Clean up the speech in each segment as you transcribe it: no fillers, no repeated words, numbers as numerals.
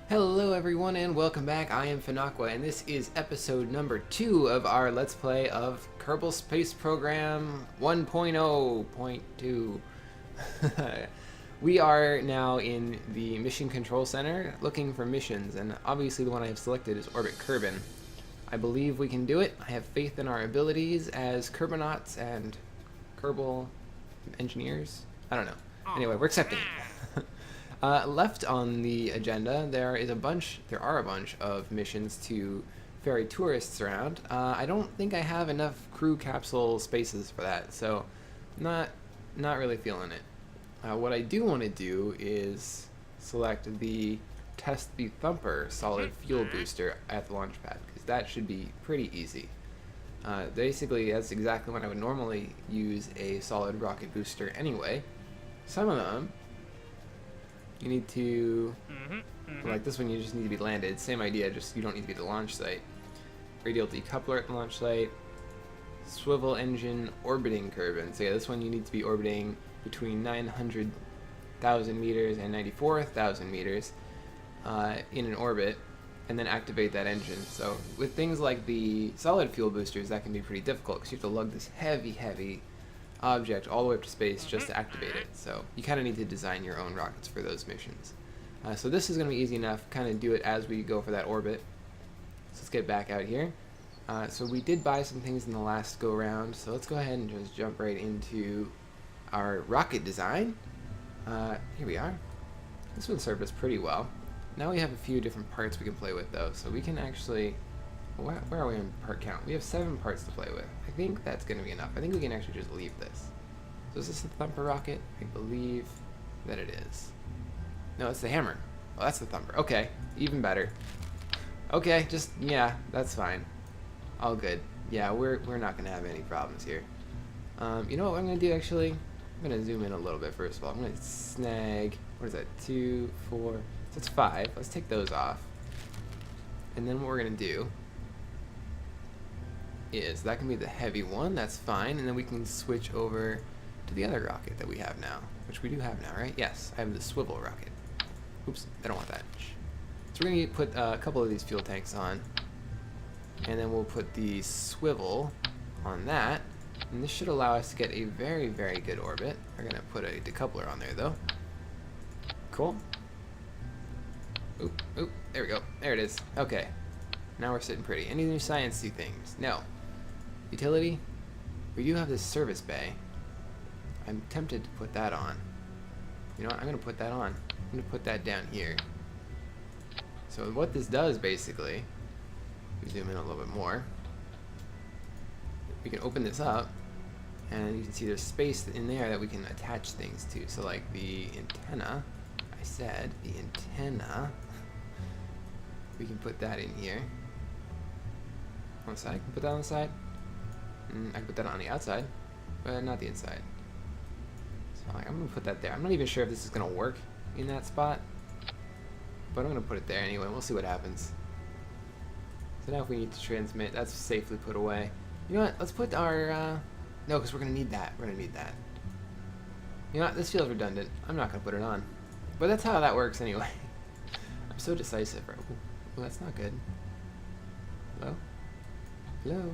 Hello everyone and welcome back. I am Fenaqua and this is episode number 2 of our Let's Play of Kerbal Space Program 1.0.2. We are now in the Mission Control Center looking for missions, and obviously the one I have selected is Orbit Kerbin. I believe we can do it. I have faith in our abilities as Kerbinauts and Kerbal engineers. I don't know. Anyway, we're accepting it. Left on the agenda, there are a bunch of missions to ferry tourists around. I don't think I have enough crew capsule spaces for that, so not really feeling it. What I do want to do is select the test the Thumper solid fuel booster at the launch pad, because that should be pretty easy. Basically, that's exactly when I would normally use a solid rocket booster anyway. Some of them you need to, like this one, you just need to be landed. Same idea, just you don't need to be at the launch site. Radial decoupler at the launch site. Swivel engine orbiting Kerbin. So yeah, this one you need to be orbiting between 900,000 meters and 94,000 meters in an orbit, and then activate that engine. So with things like the solid fuel boosters, that can be pretty difficult because you have to lug this heavy object all the way up to space just to activate it. So you kind of need to design your own rockets for those missions. So this is going to be easy enough, kind of do it as we go for that orbit. So let's get back out here. So we did buy some things in the last go round, so let's go ahead and just jump right into our rocket design. Here we are. This one served us pretty well. Now we have a few different parts we can play with though, so we can actually, where are we on part count? We have 7 parts to play with. I think that's going to be enough. I think we can actually just leave this. So is this the Thumper rocket? I believe that it is. No, it's the Hammer. Oh, that's the Thumper. Okay, even better. Okay, just, yeah, that's fine. All good. Yeah, we're not going to have any problems here. You know what I'm going to do actually? I'm going to zoom in a little bit first of all. I'm going to snag, what is that, 2, 4, so it's 5. Let's take those off. And then what we're going to do is that can be the heavy one, that's fine, and then we can switch over to the other rocket that we have now, which we do have now, right? Yes, I have the swivel rocket. Oops, I don't want that. So we're going to put a couple of these fuel tanks on, and then we'll put the swivel on that, and this should allow us to get a very good orbit. We're going to put a decoupler on there though. Cool. Oop, there we go. There it is. Okay. Now we're sitting pretty. Any new sciencey things? No. Utility? We do have this service bay. I'm tempted to put that on. You know what? I'm going to put that on. I'm going to put that down here. So what this does basically, we zoom in a little bit more, we can open this up and you can see there's space in there that we can attach things to. So like the antenna, I said the antenna, we can put that in here. On the side? I can put that on the side. I can put that on the outside, but not the inside. So I'm going to put that there. I'm not even sure if this is going to work in that spot, but I'm going to put it there anyway. We'll see what happens. So now if we need to transmit, that's safely put away. You know what? Let's put our... no, because we're going to need that. We're going to need that. You know what? This feels redundant. I'm not going to put it on. But that's how that works anyway. I'm so decisive. Ooh, that's not good. Hello? Hello?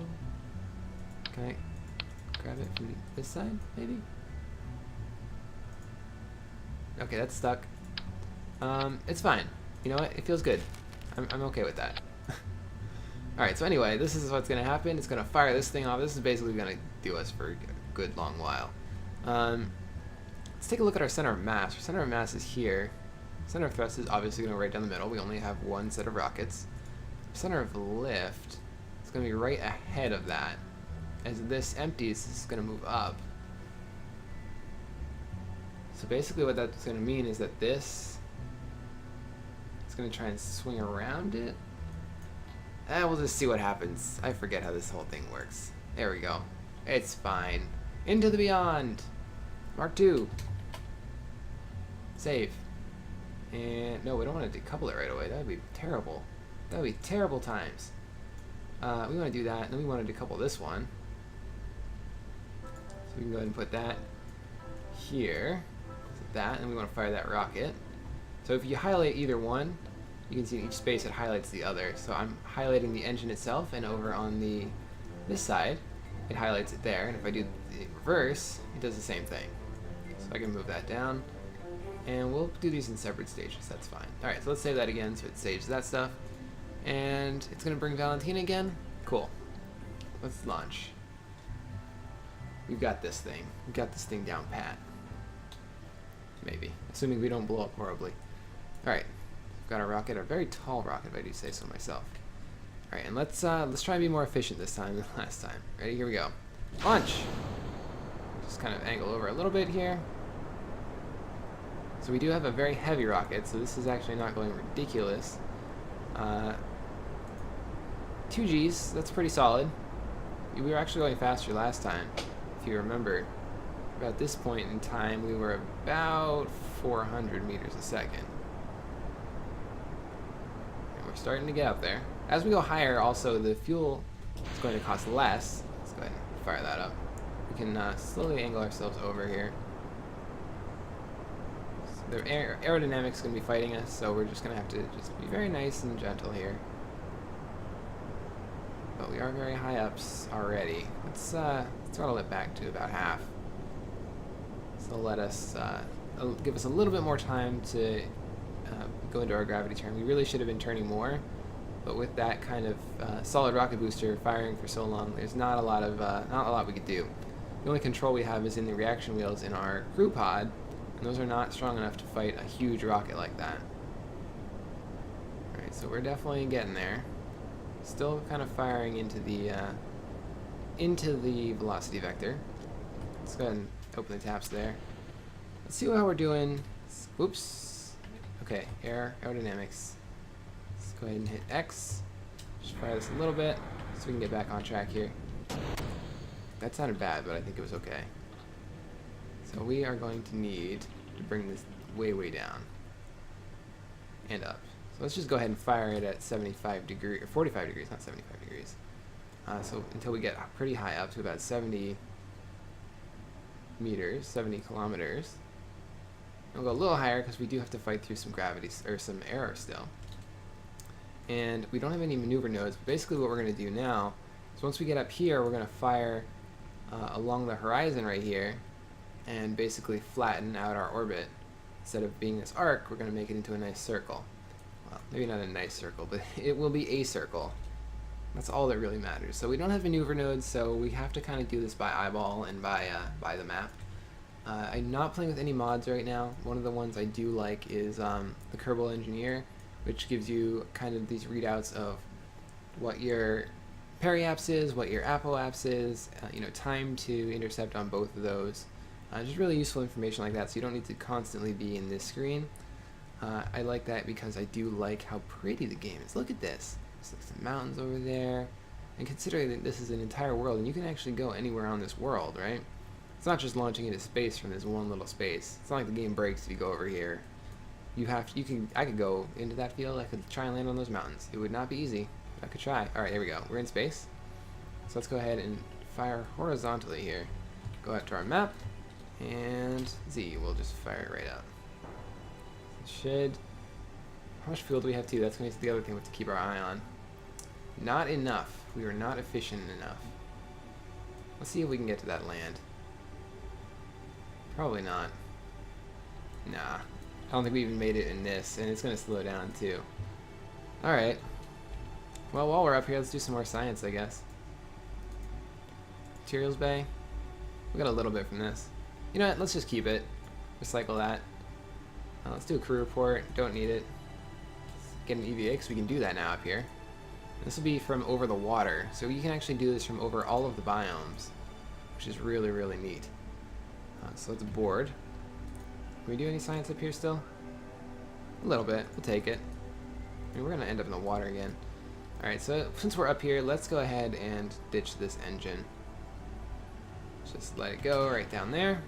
Can I grab it from this side, maybe? Okay, that's stuck. It's fine. You know what? It feels good. I'm okay with that. Alright, so anyway, this is what's going to happen. It's going to fire this thing off. This is basically going to do us for a good long while. Let's take a look at our center of mass. Our center of mass is here. Center of thrust is obviously going to go right down the middle. We only have one set of rockets. Center of lift is going to be right ahead of that. As this empties, this is going to move up. So basically what that's going to mean is that this is going to try and swing around it. We'll just see what happens. I forget how this whole thing works. There we go. It's fine. Into the beyond. Mark II. Save. And no, we don't want to decouple it right away. That would be terrible. That would be terrible times. We want to do that, and then we want to decouple this one. So we can go ahead and put that here. That, and we want to fire that rocket. So if you highlight either one, you can see in each space it highlights the other. So I'm highlighting the engine itself, and over on this side, it highlights it there. And if I do the reverse, it does the same thing. So I can move that down, and we'll do these in separate stages. That's fine. All right, so let's save that again. So it saves that stuff, and it's gonna bring Valentina again. Cool. Let's launch. We've got this thing. We've got this thing down pat. Maybe, assuming we don't blow up horribly. All right, we've got a rocket, a very tall rocket, if I do say so myself. All right, and let's try and be more efficient this time than last time. Ready? Here we go. Launch. Just kind of angle over a little bit here. So we do have a very heavy rocket, so this is actually not going ridiculous. 2 Gs, that's pretty solid. We were actually going faster last time, if you remember. About this point in time, we were about 400 meters a second. And we're starting to get up there. As we go higher, also, the fuel is going to cost less. Let's go ahead and fire that up. We can slowly angle ourselves over here. So the aerodynamics is going to be fighting us, so we're just going to have to just be very nice and gentle here. But we are very high ups already. Let's throttle it back to about half. So let us give us a little bit more time to go into our gravity turn. We really should have been turning more, but with that kind of solid rocket booster firing for so long, there's not a lot we could do. The only control we have is in the reaction wheels in our crew pod, and those are not strong enough to fight a huge rocket like that. All right, so we're definitely getting there. Still kind of firing into the velocity vector. Let's go ahead and open the taps there. Let's see how we're doing. Whoops. Okay, aerodynamics. Let's go ahead and hit X. Just fire this a little bit so we can get back on track here. That sounded bad, but I think it was okay. So we are going to need to bring this way, way down and up. So let's just go ahead and fire it at 75 degrees, or 45 degrees, not 75 degrees. So until we get pretty high up to about 70 meters, 70 kilometers. We'll go a little higher because we do have to fight through some gravity, or some air still. And we don't have any maneuver nodes, but basically what we're going to do now is once we get up here, we're going to fire along the horizon right here and basically flatten out our orbit. Instead of being this arc, we're going to make it into a nice circle. Well, maybe not a nice circle, but it will be a circle. That's all that really matters. So we don't have maneuver nodes, so we have to kind of do this by eyeball and by the map. I'm not playing with any mods right now. One of the ones I do like is the Kerbal Engineer, which gives you kind of these readouts of what your periapse is, what your apoapse is, time to intercept on both of those. Just really useful information like that, so you don't need to constantly be in this screen. I like that because I do like how pretty the game is. Look at this. There's like some mountains over there. And considering that this is an entire world, and you can actually go anywhere on this world, right? It's not just launching into space from this one little space. It's not like the game breaks if you go over here. I could go into that field. I could try and land on those mountains. It would not be easy. I could try. All right, here we go. We're in space. So let's go ahead and fire horizontally here. Go out to our map, and Z. We'll just fire it right up. How much fuel do we have too? That's going to be the other thing we have to keep our eye on. Not enough. We were not efficient enough. Let's see if we can get to that land. Probably not. Nah. I don't think we even made it in this, and it's going to slow down too. Alright. Well, while we're up here, let's do some more science, I guess. Materials bay. We got a little bit from this. You know what? Let's just keep it. Recycle that. Let's do a crew report. Don't need it. Let's get an EVA because we can do that now up here. This will be from over the water, so you can actually do this from over all of the biomes, which is really, really neat. So it's a board. Can we do any science up here still? A little bit. We'll take it. I mean, we're going to end up in the water again. Alright, so since we're up here, let's go ahead and ditch this engine. Just let it go right down there.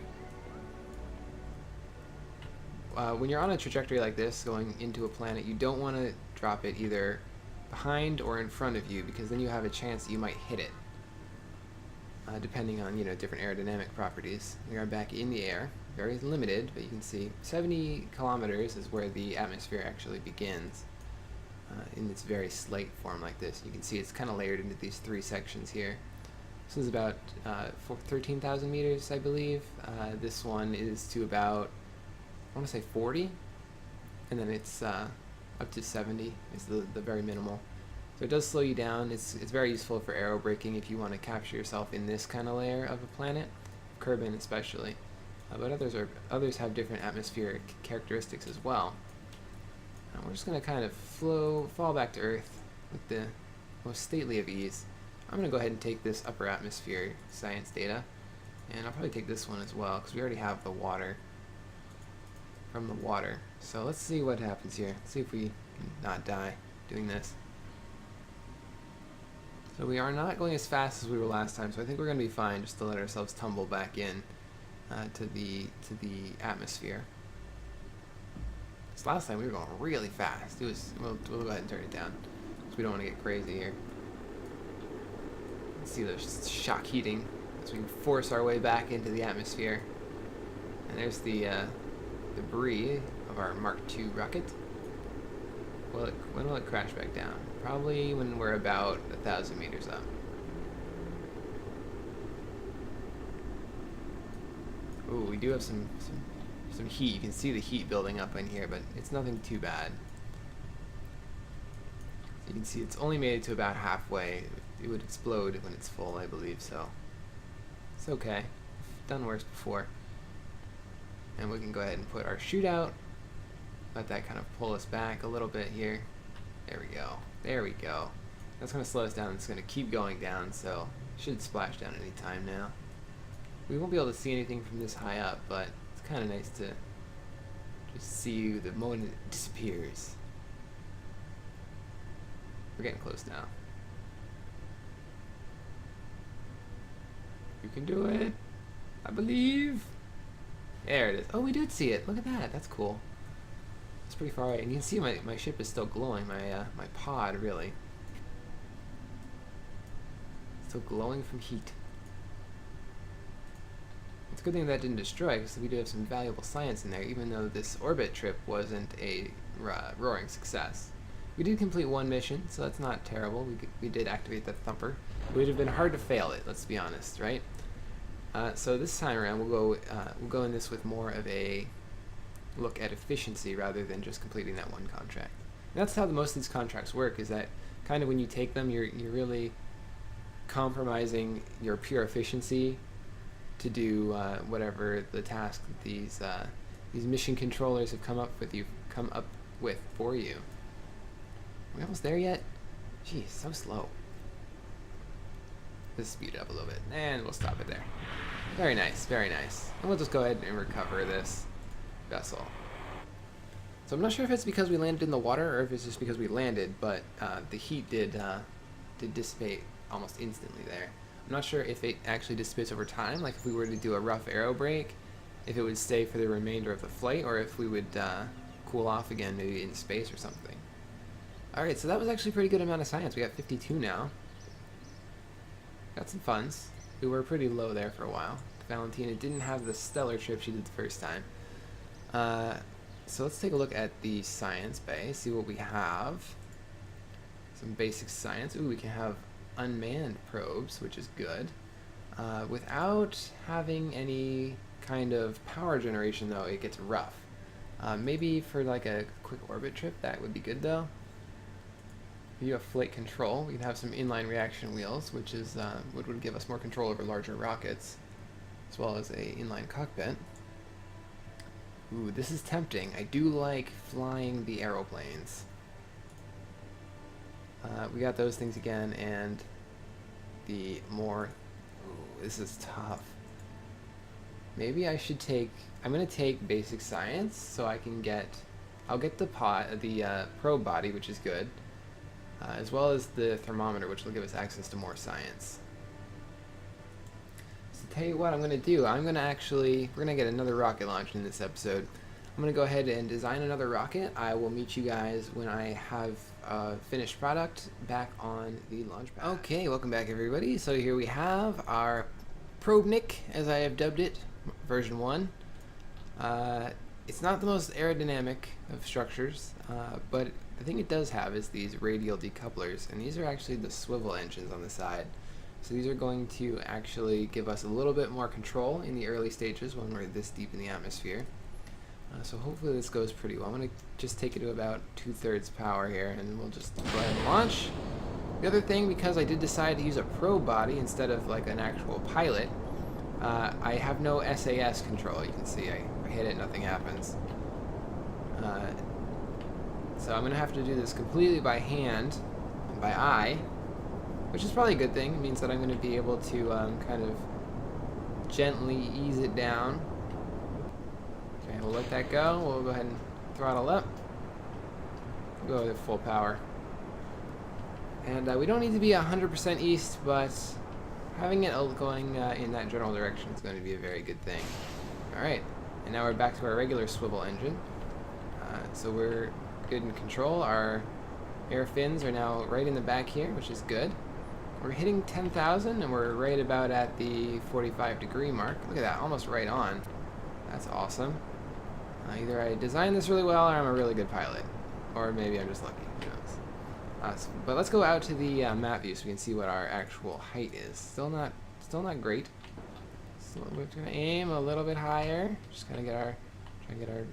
When you're on a trajectory like this, going into a planet, you don't want to drop it either behind or in front of you, because then you have a chance that you might hit it. Depending on, different aerodynamic properties. We are back in the air. Very limited, but you can see 70 kilometers is where the atmosphere actually begins. in its very slight form like this. You can see it's kind of layered into these three sections here. This is about 13,000 meters, I believe. This one is to about, I want to say 40, and then it's up to 70 is the very minimal. So it does slow you down. It's very useful for aero braking if you want to capture yourself in this kind of layer of a planet, Kerbin especially. But others have different atmospheric characteristics as well. We're just going to kind of fall back to Earth with the most stately of ease. I'm going to go ahead and take this upper atmosphere science data, and I'll probably take this one as well because we already have the water from the water. So let's see what happens here. Let's see if we can not die doing this. So we are not going as fast as we were last time, so I think we're going to be fine just to let ourselves tumble back in to the atmosphere. This last time we were going really fast. We'll go ahead and turn it down because we don't want to get crazy here. Let's see those shock heating as we force our way back into the atmosphere. And there's the debris of our Mark II rocket. When will it crash back down? Probably when we're about 1,000 meters up. Ooh, we do have some heat. You can see the heat building up in here, but it's nothing too bad. You can see it's only made it to about halfway. It would explode when it's full, I believe, so it's okay. We've done worse before. And we can go ahead and put our chute out. Let that kind of pull us back a little bit here. There we go. There we go. That's going to slow us down. It's going to keep going down, so it should splash down any time now. We won't be able to see anything from this high up, but it's kind of nice to just see the moment it disappears. We're getting close now. You can do it. I believe. There it is. Oh, we did see it. Look at that. That's cool. It's pretty far away. And you can see my ship is still glowing. My pod, really. Still glowing from heat. It's a good thing that didn't destroy, because we do have some valuable science in there, even though this orbit trip wasn't a roaring success. We did complete one mission, so that's not terrible. We did activate that thumper. It would have been hard to fail it, let's be honest, right? So this time around, we'll go in this with more of a look at efficiency rather than just completing that one contract. And that's how most of these contracts work, is that kind of when you take them, you're really compromising your pure efficiency to do whatever the task that these mission controllers have come up with for you. Are we almost there yet? Jeez, so slow. Let's speed it up a little bit, and we'll stop it there. Very nice, very nice. And we'll just go ahead and recover this vessel. So I'm not sure if it's because we landed in the water or if it's just because we landed, but the heat did dissipate almost instantly there. I'm not sure if it actually dissipates over time, like if we were to do a rough aero brake, if it would stay for the remainder of the flight, or if we would cool off again, maybe in space or something. Alright, so that was actually a pretty good amount of science. We got 52 now. Got some funds. We were pretty low there for a while. Valentina didn't have the stellar trip she did the first time. So let's take a look at the science bay, see what we have. Some basic science. Ooh, we can have unmanned probes, which is good. Without having any kind of power generation, though, it gets rough. Maybe for like a quick orbit trip, that would be good, though. If you have flight control, we can have some inline reaction wheels, which is would give us more control over larger rockets, as well as a inline cockpit. Ooh, this is tempting. I do like flying the aeroplanes. We got those things again, and the more... Ooh, this is tough. Maybe I should take... I'm going to take basic science, so I can get... I'll get the probe body, which is good, as well as the thermometer, which will give us access to more science. So tell you what I'm going to do. I'm going to actually... We're going to get another rocket launched in this episode. I'm going to go ahead and design another rocket. I will meet you guys when I have a finished product back on the launch pad. Okay, welcome back everybody. So here we have our Probenik, as I have dubbed it, version 1. It's not the most aerodynamic of structures, but the thing it does have is these radial decouplers, and these are actually the swivel engines on the side. So these are going to actually give us a little bit more control in the early stages when we're this deep in the atmosphere. So hopefully this goes pretty well. I'm going to just take it to about 2/3 power here, and we'll just go ahead and launch. The other thing, because I did decide to use a probe body instead of like an actual pilot, I have no SAS control. You can see I hit it, nothing happens. So I'm going to have to do this completely by hand, by eye, which is probably a good thing. It means that I'm going to be able to kind of gently ease it down. Okay, we'll let that go. We'll go ahead and throttle up. Go with full power. And we don't need to be 100% east, but having it going in that general direction is going to be a very good thing. Alright, and now we're back to our regular swivel engine. So we're good in control. Our air fins are now right in the back here, which is good. We're hitting 10,000, and we're right about at the 45-degree mark. Look at that, almost right on. That's awesome. Either I designed this really well, or I'm a really good pilot. Or maybe I'm just lucky, who knows. But let's go out to the map view so we can see what our actual height is. Still not great. So we're gonna aim a little bit higher. Just kind of try and get our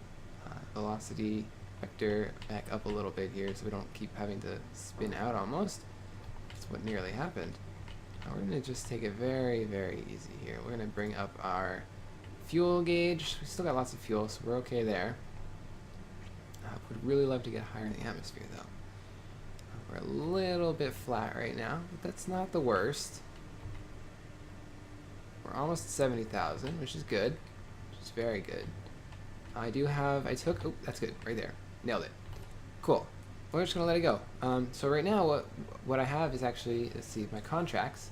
velocity vector back up a little bit here, so we don't keep having to spin out almost. That's what nearly happened. Now we're gonna just take it very, very easy here. We're gonna bring up our fuel gauge. We still got lots of fuel, so we're okay there. Would really love to get higher in the atmosphere, though. We're a little bit flat right now, but that's not the worst. We're almost at 70,000, which is good. Which is very good. Oh, that's good, right there. Nailed it. Cool. We're just gonna let it go. So right now, what I have is actually, let's see, my contracts.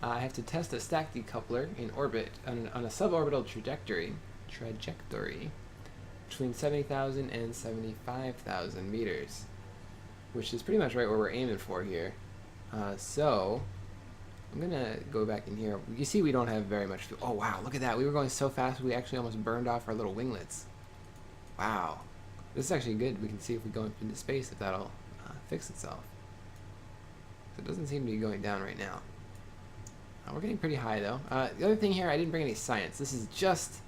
I have to test a stack decoupler in orbit on a suborbital trajectory between 70,000 and 75,000 meters, which is pretty much right where we're aiming for here. So I'm gonna go back in here. You see we don't have very much fuel. Oh wow, look at that. We were going so fast we actually almost burned off our little winglets. Wow. This is actually good. We can see if we go up into space if that'll fix itself. So it doesn't seem to be going down right now. We're getting pretty high though. The other thing here, I didn't bring any science. This is just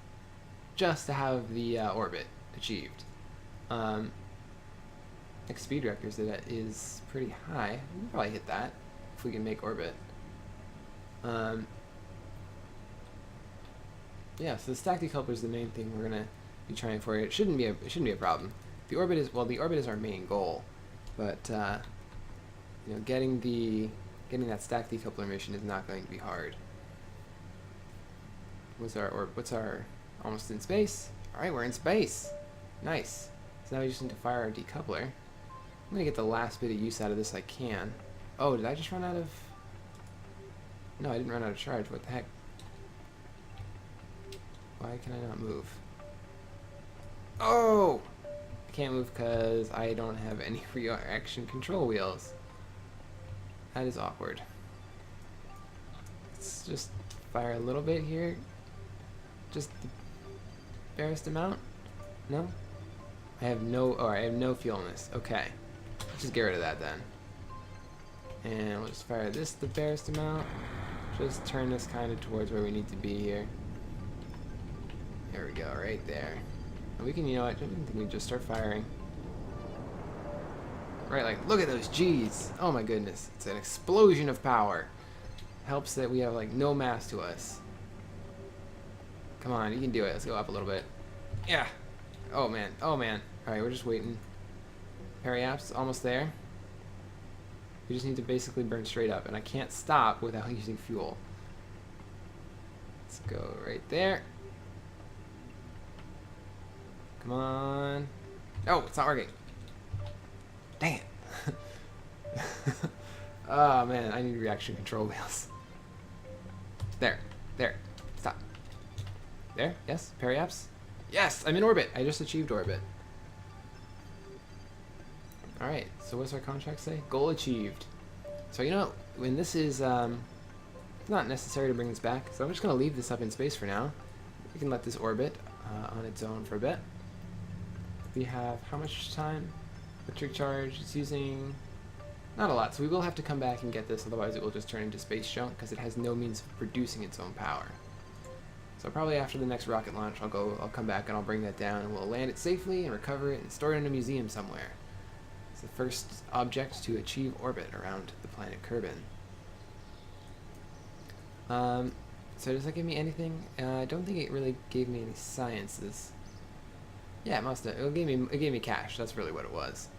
to have the orbit achieved. Next speed director is pretty high. We can probably hit that if we can make orbit. Yeah, so the stack decoupler is the main thing we're gonna be trying for. It shouldn't be a problem. The orbit is our main goal, but you know, getting that stack decoupler mission is not going to be hard. What's our almost in space? All right, we're in space. Nice. So now we just need to fire our decoupler. I'm gonna get the last bit of use out of this I can. Oh, did I just run out of? No, I didn't run out of charge. What the heck? Why can I not move? Oh! I can't move because I don't have any reaction control wheels. That is awkward. Let's just fire a little bit here. Just the barest amount? No? I have no fuel in this. Okay. Let's just get rid of that then. And we'll just fire this the barest amount. Just turn this kind of towards where we need to be here. There we go, right there. And we can, you know what, I think we just start firing. Right, like, look at those G's. Oh my goodness. It's an explosion of power. Helps that we have, like, no mass to us. Come on, you can do it. Let's go up a little bit. Yeah. Oh man, oh man. Alright, we're just waiting. Periaps, almost there. We just need to basically burn straight up, and I can't stop without using fuel. Let's go right there. Come on. Oh, it's not working. Dang it. Oh man, I need reaction control wheels. There. Stop. There, yes, periaps. Yes, I'm in orbit. I just achieved orbit. Alright, so what's our contract say? Goal achieved. So you know, when this is, it's not necessary to bring this back, so I'm just going to leave this up in space for now. We can let this orbit on its own for a bit. we have how much time? Electric charge, it's using not a lot, so we will have to come back and get this, otherwise it will just turn into space junk because it has no means of producing its own power. So probably after the next rocket launch, I'll come back and I'll bring that down and we'll land it safely and recover it and store it in a museum somewhere. It's the first object to achieve orbit around the planet Kerbin. So does that give me anything? I don't think it really gave me any sciences. Yeah, it must have. It gave me cash. That's really what it was.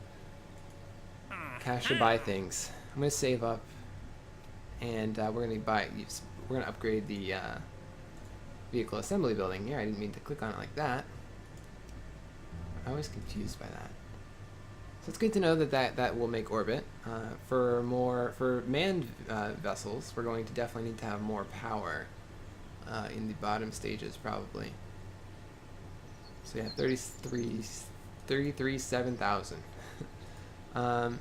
Cash to buy things. I'm gonna save up, and we're gonna upgrade the vehicle assembly building here. I didn't mean to click on it like that. I was confused by that. So it's good to know that will make orbit. For manned vessels, we're going to definitely need to have more power in the bottom stages, probably. So yeah, 7,000. Does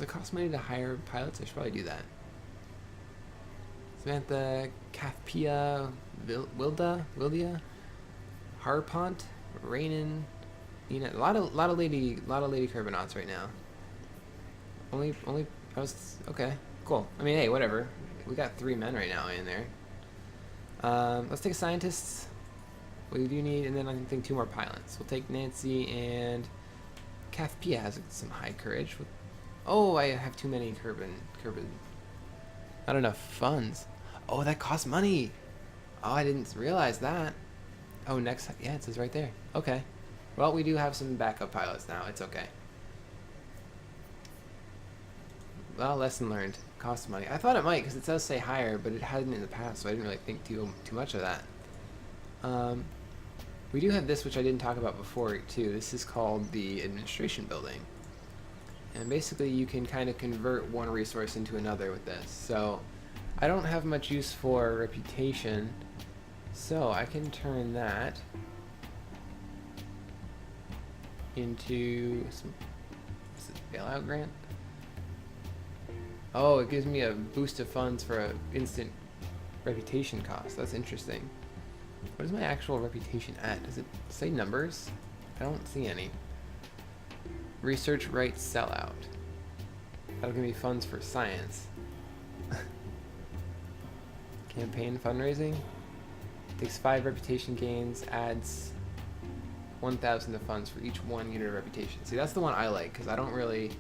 it cost money to hire pilots? I should probably do that. Samantha, Kafpia, Wildia, Harpont, Rainin, a lot of lady Kerbinauts right now. Only I was okay, cool. I mean, hey, whatever. We got 3 men right now in there. Let's take scientists. We do need, and then I think 2 more pilots. We'll take Nancy, and Kafpia has some high courage. Oh, I have too many Kerbin. Not enough funds. Oh, that costs money. Oh, I didn't realize that. Oh, next, yeah, it says right there. Okay. Well, we do have some backup pilots now. It's okay. Well, lesson learned. Costs money. I thought it might, because it does say higher, but it hadn't in the past, so I didn't really think too much of that. We do have this, which I didn't talk about before, too. This is called the administration building. And basically, you can kind of convert one resource into another with this. So, I don't have much use for reputation, so I can turn that into some bailout grant. Oh, it gives me a boost of funds for an instant reputation cost. That's interesting. What is my actual reputation at? Does it say numbers? I don't see any. Research rights sellout. That'll give me funds for science. Campaign fundraising. Takes 5 reputation gains, adds 1,000 to funds for each 1 unit of reputation. See, that's the one I like, because I don't really...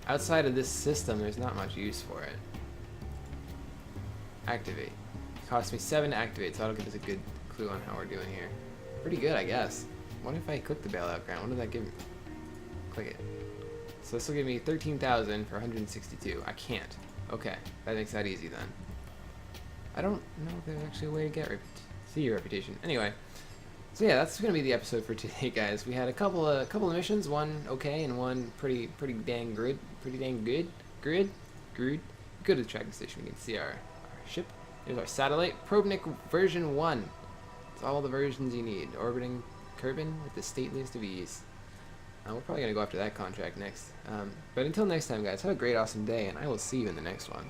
Outside of this system, there's not much use for it. Activate. It cost me 7 to activate, so that'll give us a good clue on how we're doing here. Pretty good, I guess. What if I click the bailout grant? What did that give me? Click it. So this will give me 13,000 for 162. I can't. Okay, that makes that easy then. I don't know if there's actually a way to get see your reputation. Anyway, so yeah, that's gonna be the episode for today, guys. We had a couple of missions, one okay and one pretty dang good. Good to the tracking station. We can see our ship. Here's our satellite, Probenik version 1. It's all the versions you need. Orbiting Kerbin with the stateliest of ease. We're probably gonna go after that contract next. But until next time, guys, have a great, awesome day, and I will see you in the next one.